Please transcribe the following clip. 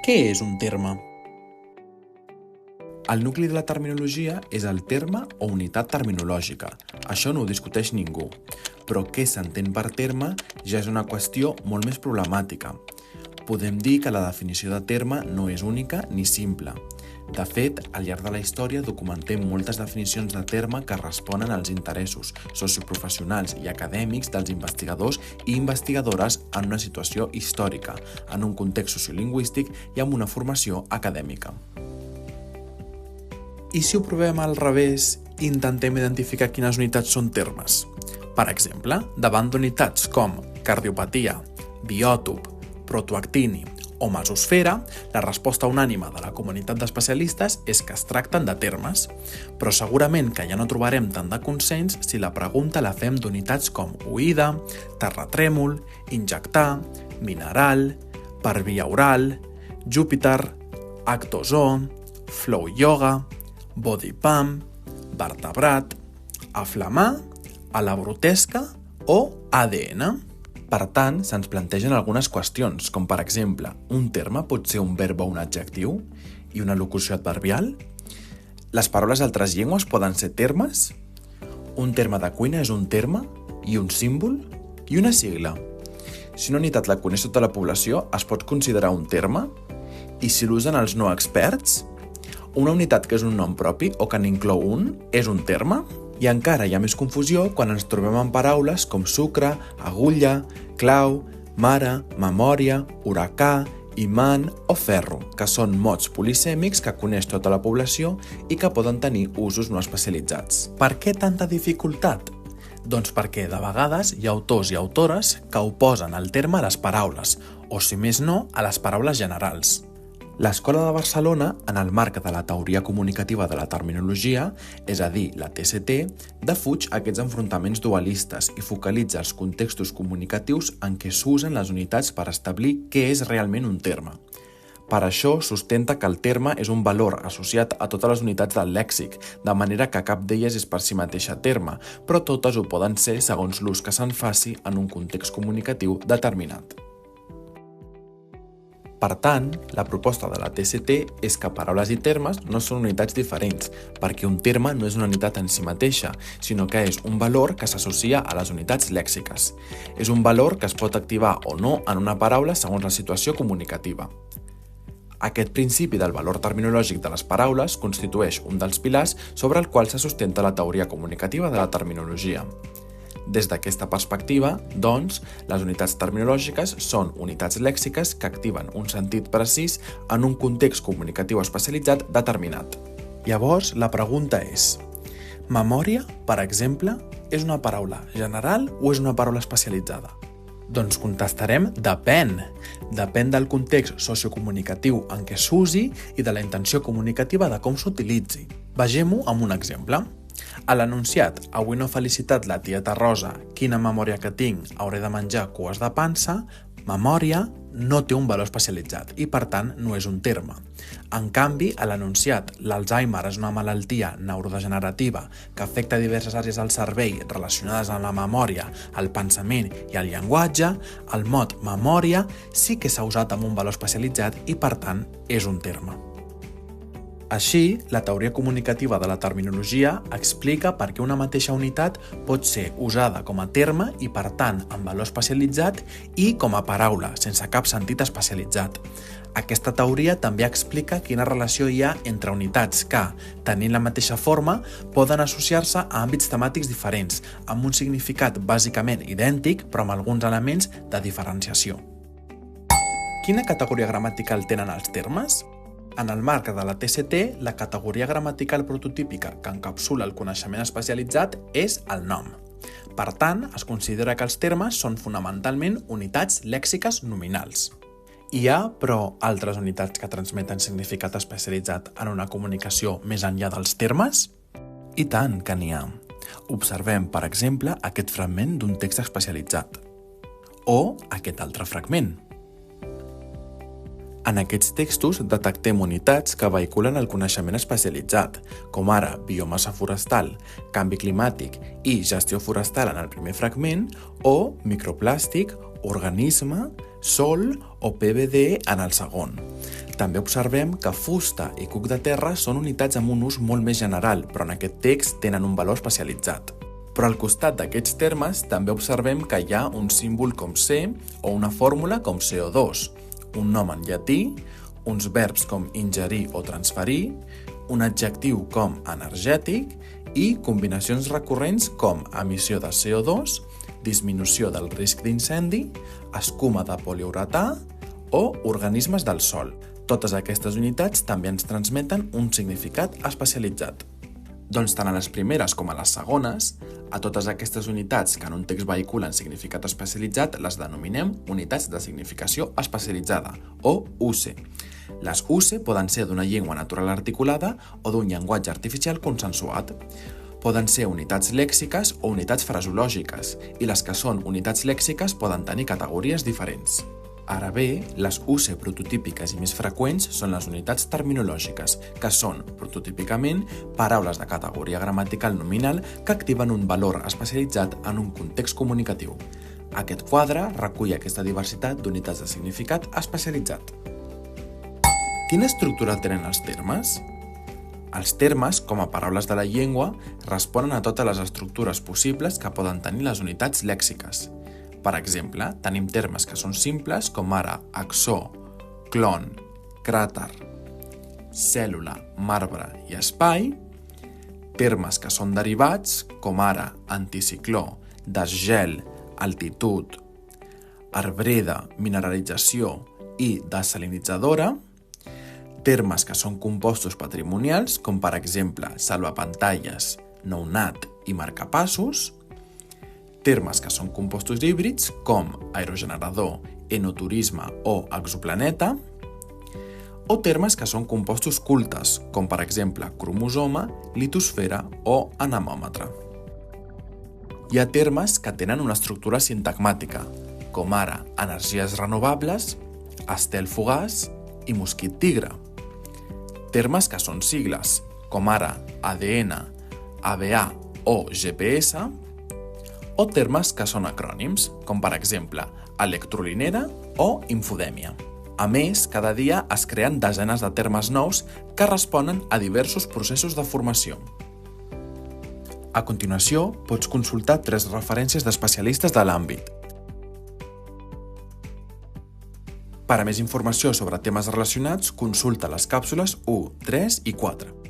Què és un terme? El nucli de la terminologia és el terme o unitat terminològica. Això no ho discuteix ningú. Però què s'entén per terme ja és una qüestió molt més problemàtica. Podem dir que la definició de terme no és única ni simple. De fet, al llarg de la història documentem moltes definicions de terme que responen als interessos socioprofessionals i acadèmics dels investigadors i investigadores en una situació històrica, en un context sociolingüístic i amb una formació acadèmica. I si ho provem al revés i intentem identificar quines unitats són termes? Per exemple, davant d'unitats com cardiopatia, biòtop, protoactini o mesosfera, la resposta unànime de la comunitat d'especialistes és que es tracten de termes, però segurament que ja no trobarem tant de consens si la pregunta la fem d'unitats com oïda, terratrèmol, injectar, mineral, per via oral, Júpiter, actozoo, flow yoga, body pump, vertebrat, aflamar, a la brutesca o ADN. Per tant, se'ns plantegen algunes qüestions, com per exemple, un terme pot ser un verb o un adjectiu i una locució adverbial? Les paraules d'altres llengües poden ser termes? Un terme de cuina és un terme i un símbol i una sigla? Si una unitat la coneix tota la població, es pot considerar un terme? I si l'usen els no experts? Una unitat que és un nom propi o que n'inclou un és un terme? I encara hi ha més confusió quan ens trobem amb paraules com sucre, agulla, clau, mare, memòria, huracà, imant o ferro, que són mots polisèmics que coneix tota la població i que poden tenir usos no especialitzats. Per què tanta dificultat? Doncs perquè de vegades hi ha autors i autores que oposen el terme a les paraules, o si més no, a les paraules generals. L'Escola de Barcelona, en el marc de la teoria comunicativa de la terminologia, és a dir, la TCT, defuig aquests enfrontaments dualistes i focalitza els contextos comunicatius en què s'usen les unitats per establir què és realment un terme. Per això sustenta que el terme és un valor associat a totes les unitats del lèxic, de manera que cap d'elles és per si mateixa terme, però totes ho poden ser segons l'ús que se'n faci en un context comunicatiu determinat. Per tant, la proposta de la TCT és que paraules i termes no són unitats diferents, perquè un terme no és una unitat en si mateixa, sinó que és un valor que s'associa a les unitats lèxiques. És un valor que es pot activar o no en una paraula segons la situació comunicativa. Aquest principi del valor terminològic de les paraules constitueix un dels pilars sobre el qual se sustenta la teoria comunicativa de la terminologia. Des d'aquesta perspectiva, doncs, les unitats terminològiques són unitats lèxiques que activen un sentit precís en un context comunicatiu especialitzat determinat. Llavors, la pregunta és: memòria, per exemple, és una paraula general o és una paraula especialitzada? Doncs contestarem depèn. Depèn del context sociocomunicatiu en què s'usi i de la intenció comunicativa de com s'utilitzi. Vegem-ho amb un exemple. A l'anunciat "Avui no ha felicitat la tieta Rosa, quina memòria que tinc, hauré de menjar cues de pansa", memòria no té un valor especialitzat i, per tant, no és un terme. En canvi, a l'anunciat "L'Alzheimer és una malaltia neurodegenerativa que afecta diverses àrees del cervell relacionades amb la memòria, el pensament i el llenguatge", el mot memòria sí que s'ha usat amb un valor especialitzat i, per tant, és un terme. Així, la teoria comunicativa de la terminologia explica per què una mateixa unitat pot ser usada com a terme i, per tant, amb valor especialitzat i com a paraula, sense cap sentit especialitzat. Aquesta teoria també explica quina relació hi ha entre unitats que, tenint la mateixa forma, poden associar-se a àmbits temàtics diferents, amb un significat bàsicament idèntic, però amb alguns elements de diferenciació. Quina categoria gramatical tenen els termes? En el marc de la TCT, la categoria gramatical prototípica que encapsula el coneixement especialitzat és el nom. Per tant, es considera que els termes són fonamentalment unitats lèxiques nominals. Hi ha, però, altres unitats que transmeten significat especialitzat en una comunicació més enllà dels termes? I tant que n'hi ha. Observem, per exemple, aquest fragment d'un text especialitzat. O aquest altre fragment. En aquests textos detectem unitats que vehiculen el coneixement especialitzat, com ara biomassa forestal, canvi climàtic i gestió forestal en el primer fragment, o microplàstic, organisme, sol o PBD en el segon. També observem que fusta i cuc de terra són unitats amb un ús molt més general, però en aquest text tenen un valor especialitzat. Però al costat d'aquests termes també observem que hi ha un símbol com C o una fórmula com CO2, un nom en llatí, uns verbs com ingerir o transferir, un adjectiu com energètic i combinacions recurrents com emissió de CO2, disminució del risc d'incendi, escuma de poliuretà o organismes del sòl. Totes aquestes unitats també ens transmeten un significat especialitzat. Doncs tant a les primeres com a les segones, a totes aquestes unitats que en un text vehiculen significat especialitzat les denominem unitats de significació especialitzada, o UCE. Les UCE poden ser d'una llengua natural articulada o d'un llenguatge artificial consensuat. Poden ser unitats lèxiques o unitats fraseològiques, i les que són unitats lèxiques poden tenir categories diferents. Ara bé, les UCE prototípiques i més freqüents són les unitats terminològiques, que són, prototípicament, paraules de categoria gramatical nominal que activen un valor especialitzat en un context comunicatiu. Aquest quadre recull aquesta diversitat d'unitats de significat especialitzat. Quina estructura tenen els termes? Els termes, com a paraules de la llengua, responen a totes les estructures possibles que poden tenir les unitats lèxiques. Per exemple, tenim termes que són simples, com ara axó, clon, cràter, cèl·lula, marbre i espai, termes que són derivats, com ara anticicló, desgel, altitud, arbreda, mineralització i desalinitzadora, termes que són compostos patrimonials, com per exemple salvapantalles, nounat i marcapassos, termes que són compostos híbrids, com aerogenerador, enoturisme o exoplaneta, o termes que són compostos cultes, com per exemple cromosoma, litosfera o anemòmetre. Hi ha termes que tenen una estructura sintagmàtica, com ara energies renovables, estel fugaç i mosquit tigre. Termes que són sigles, com ara ADN, ABA o GPS, o termes que són acrònims, com per exemple electrolinera o infodèmia. A més, cada dia es creen desenes de termes nous que responen a diversos processos de formació. A continuació, pots consultar 3 referències d'especialistes de l'àmbit. Per a més informació sobre temes relacionats, consulta les càpsules 1, 3 i 4.